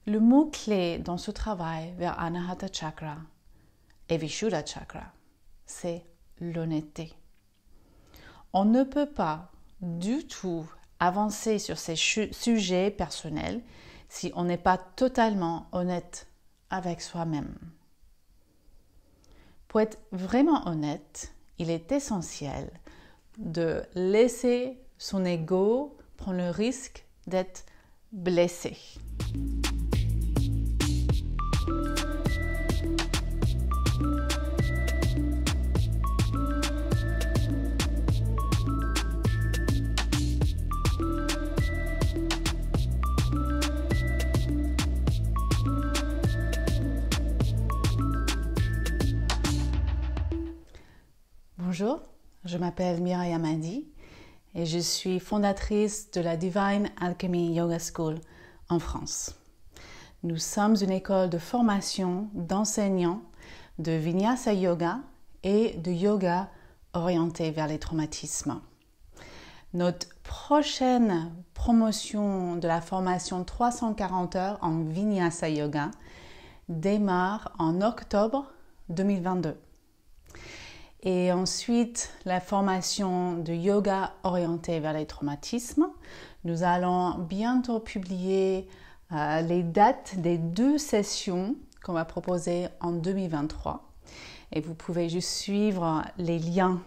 Le mot-clé dans ce travail vers Anahata Chakra et Vishuddha Chakra, c'est l'honnêteté. On ne peut pas du tout avancer sur ces sujets personnels si on n'est pas totalement honnête avec soi-même. Pour être vraiment honnête, il est essentiel de laisser son ego prendre le risque d'être blessé. Bonjour, je m'appelle Mireia Madi et je suis fondatrice de la Divine Alchemy Yoga School en France. Nous sommes une école de formation d'enseignants de Vinyasa Yoga et de yoga orienté vers les traumatismes. Notre prochaine promotion de la formation 340 heures en Vinyasa Yoga démarre en octobre 2022. Et ensuite, la formation de yoga orientée vers les traumatismes. Nous allons bientôt publier les dates des 2 sessions qu'on va proposer en 2023. Et vous pouvez juste suivre les liens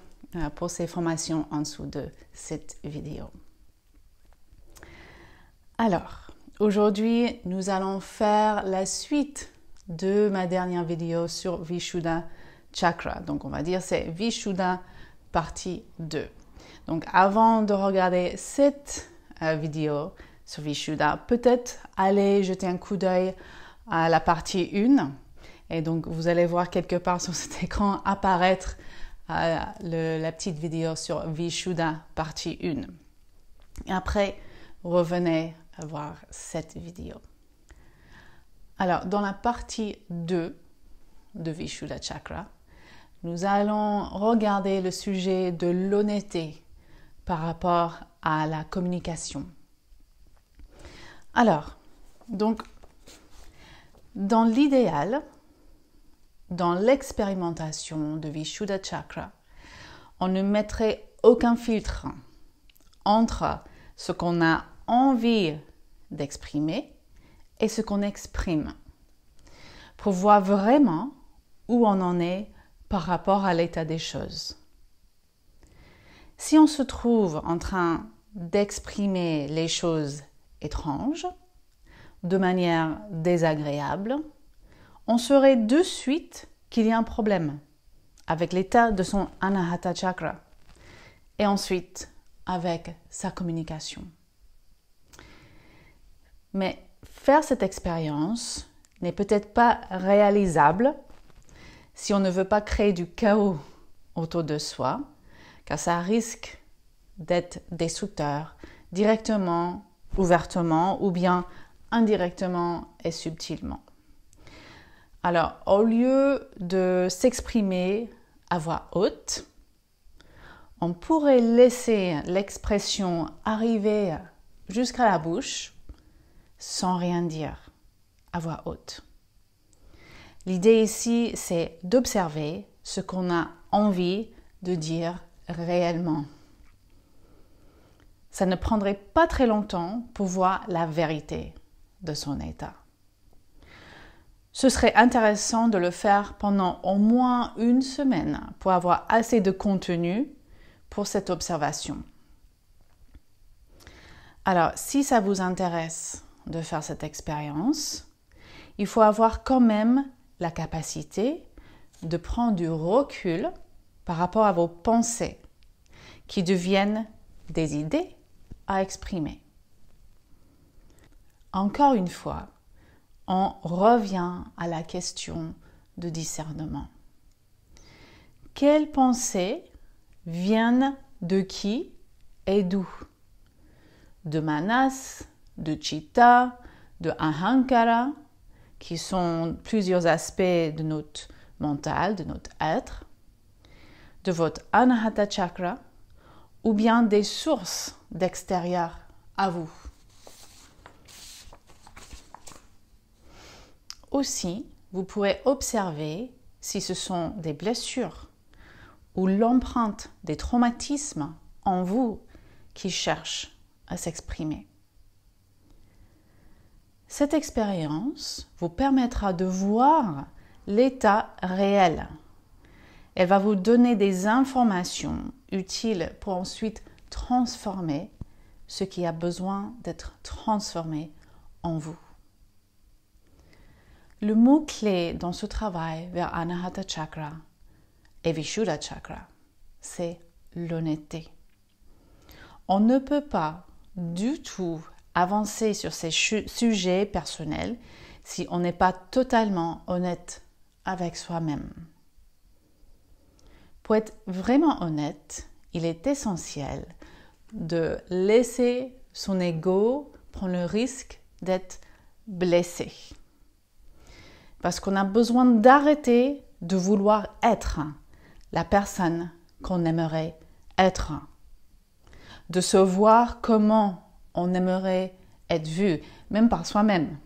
pour ces formations en dessous de cette vidéo. Alors, aujourd'hui, nous allons faire la suite de ma dernière vidéo sur Vishuddha Chakra. Donc, on va dire c'est Vishuddha partie 2. Donc, avant de regarder cette vidéo sur Vishuddha, peut-être allez jeter un coup d'œil à la partie 1. Et donc, vous allez voir quelque part sur cet écran apparaître la petite vidéo sur Vishuddha partie 1. Et après, revenez à voir cette vidéo. Alors, dans la partie 2 de Vishuddha Chakra, nous allons regarder le sujet de l'honnêteté par rapport à la communication. Alors, donc, dans l'idéal, dans l'expérimentation de Vishuddha Chakra, on ne mettrait aucun filtre entre ce qu'on a envie d'exprimer et ce qu'on exprime, pour voir vraiment où on en est par rapport à l'état des choses. Si on se trouve en train d'exprimer les choses étranges, de manière désagréable, on saurait de suite qu'il y a un problème avec l'état de son Anahata Chakra et ensuite avec sa communication. Mais faire cette expérience n'est peut-être pas réalisable si on ne veut pas créer du chaos autour de soi, car ça risque d'être destructeur directement, ouvertement ou bien indirectement et subtilement. Alors, au lieu de s'exprimer à voix haute, on pourrait laisser l'expression arriver jusqu'à la bouche sans rien dire à voix haute. L'idée ici, c'est d'observer ce qu'on a envie de dire réellement. Ça ne prendrait pas très longtemps pour voir la vérité de son état. Ce serait intéressant de le faire pendant au moins 1 semaine pour avoir assez de contenu pour cette observation. Alors, si ça vous intéresse de faire cette expérience, il faut avoir quand même la capacité de prendre du recul par rapport à vos pensées qui deviennent des idées à exprimer. Encore une fois, on revient à la question de discernement. Quelles pensées viennent de qui et d'où? De manas, de chitta, de ahankara, qui sont plusieurs aspects de notre mental, de notre être, de votre Anahata Chakra, ou bien des sources d'extérieur à vous. Aussi, vous pourrez observer si ce sont des blessures ou l'empreinte des traumatismes en vous qui cherchent à s'exprimer. Cette expérience vous permettra de voir l'état réel. Elle va vous donner des informations utiles pour ensuite transformer ce qui a besoin d'être transformé en vous. Le mot-clé dans ce travail vers Anahata Chakra et Vishuddha Chakra, c'est l'honnêteté. On ne peut pas du tout avancer sur ces sujets personnels si on n'est pas totalement honnête avec soi-même. Pour être vraiment honnête, il est essentiel de laisser son ego prendre le risque d'être blessé. Parce qu'on a besoin d'arrêter de vouloir être la personne qu'on aimerait être. De se voir comment on aimerait être vu, même par soi-même,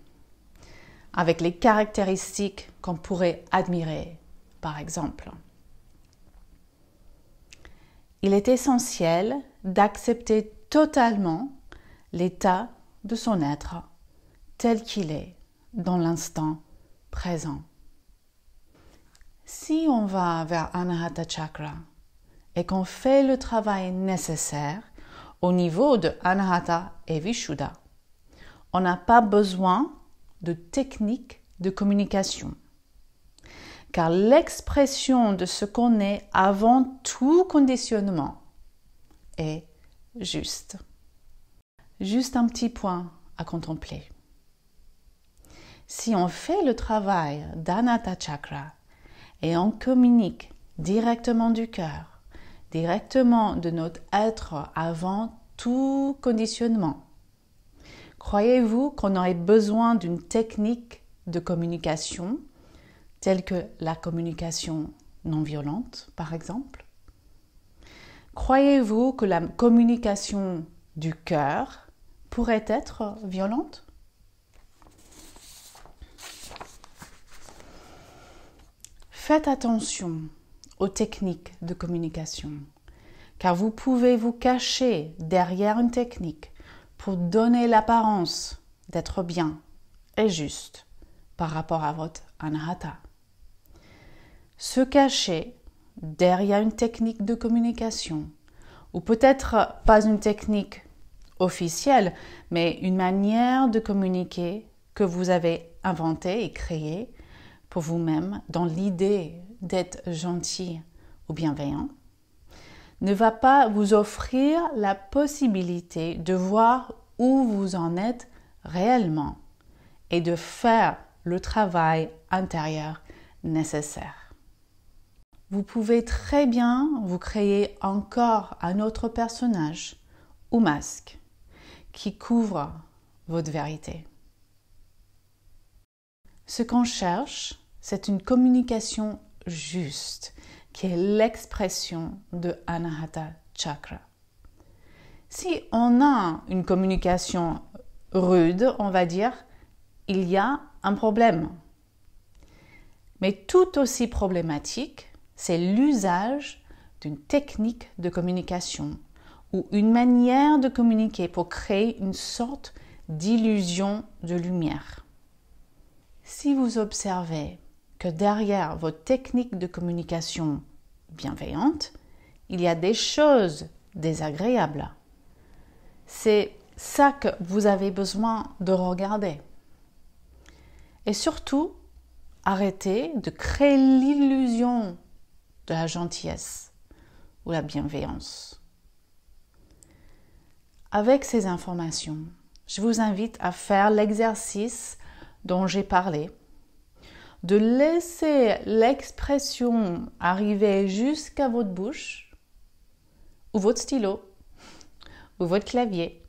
avec les caractéristiques qu'on pourrait admirer, par exemple. Il est essentiel d'accepter totalement l'état de son être tel qu'il est dans l'instant présent. Si on va vers Anahata Chakra et qu'on fait le travail nécessaire au niveau de Anahata et Vishuddha, on n'a pas besoin de techniques de communication. Car l'expression de ce qu'on est avant tout conditionnement est juste. Juste un petit point à contempler. Si on fait le travail d'Anahata Chakra et on communique directement du cœur, directement de notre être avant tout conditionnement, croyez-vous qu'on aurait besoin d'une technique de communication telle que la communication non violente, par exemple? Croyez-vous que la communication du cœur pourrait être violente? Faites attention aux techniques de communication, car vous pouvez vous cacher derrière une technique pour donner l'apparence d'être bien et juste par rapport à votre Anahata. Se cacher derrière une technique de communication, ou peut-être pas une technique officielle, mais une manière de communiquer que vous avez inventée et créée pour vous-même dans l'idée d'être gentil ou bienveillant, ne va pas vous offrir la possibilité de voir où vous en êtes réellement et de faire le travail intérieur nécessaire. Vous pouvez très bien vous créer encore un autre personnage ou masque qui couvre votre vérité. Ce qu'on cherche, c'est une communication juste, qui est l'expression de Anahata Chakra. Si on a une communication rude, on va dire, il y a un problème. Mais tout aussi problématique, c'est l'usage d'une technique de communication ou une manière de communiquer pour créer une sorte d'illusion de lumière. Si vous observez que derrière votre technique de communication bienveillante, il y a des choses désagréables, c'est ça que vous avez besoin de regarder. Et surtout, arrêtez de créer l'illusion de la gentillesse ou la bienveillance. Avec ces informations, je vous invite à faire l'exercice dont j'ai parlé, de laisser l'expression arriver jusqu'à votre bouche, ou votre stylo, ou votre clavier,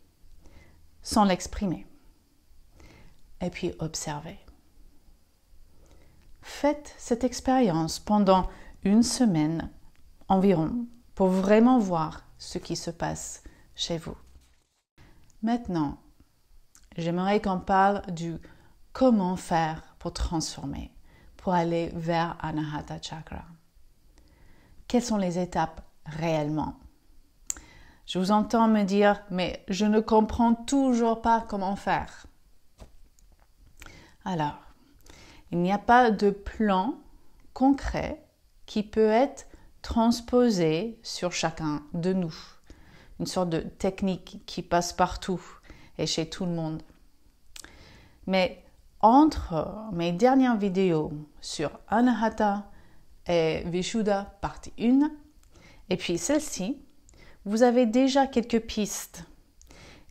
sans l'exprimer. Et puis observez. Faites cette expérience pendant une semaine environ pour vraiment voir ce qui se passe chez vous. Maintenant, j'aimerais qu'on parle du comment faire pour transformer, pour aller vers Anahata Chakra. Quelles sont les étapes réellement? Je vous entends me dire, mais je ne comprends toujours pas comment faire. Alors, il n'y a pas de plan concret qui peut être transposé sur chacun de nous. Une sorte de technique qui passe partout et chez tout le monde. Mais entre mes dernières vidéos sur Anahata et Vishuddha partie 1 et puis celle-ci, vous avez déjà quelques pistes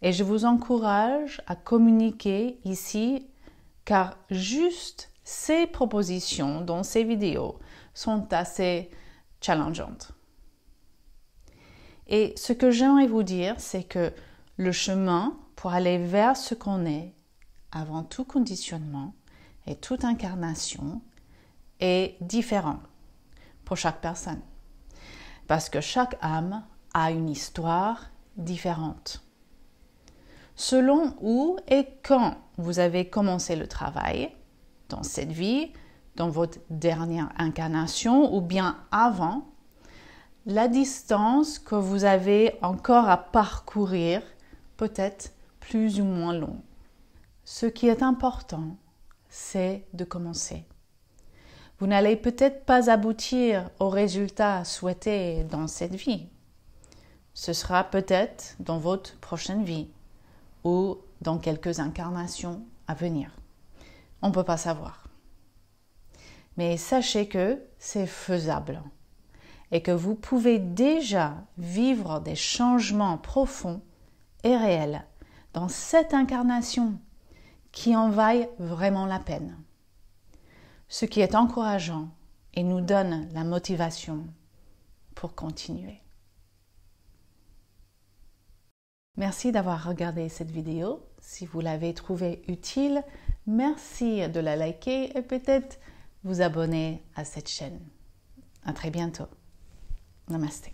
et je vous encourage à communiquer ici car juste ces propositions dans ces vidéos sont assez challengeantes. Et ce que j'aimerais vous dire, c'est que le chemin pour aller vers ce qu'on est, avant tout conditionnement et toute incarnation, est différent pour chaque personne. Parce que chaque âme a une histoire différente. Selon où et quand vous avez commencé le travail, dans cette vie, dans votre dernière incarnation ou bien avant, la distance que vous avez encore à parcourir peut être plus ou moins longue. Ce qui est important, c'est de commencer. Vous n'allez peut-être pas aboutir au résultat souhaité dans cette vie. Ce sera peut-être dans votre prochaine vie ou dans quelques incarnations à venir. On ne peut pas savoir. Mais sachez que c'est faisable et que vous pouvez déjà vivre des changements profonds et réels dans cette incarnation qui en vaille vraiment la peine. Ce qui est encourageant et nous donne la motivation pour continuer. Merci d'avoir regardé cette vidéo. Si vous l'avez trouvée utile, merci de la liker et peut-être vous abonner à cette chaîne. À très bientôt. Namaste.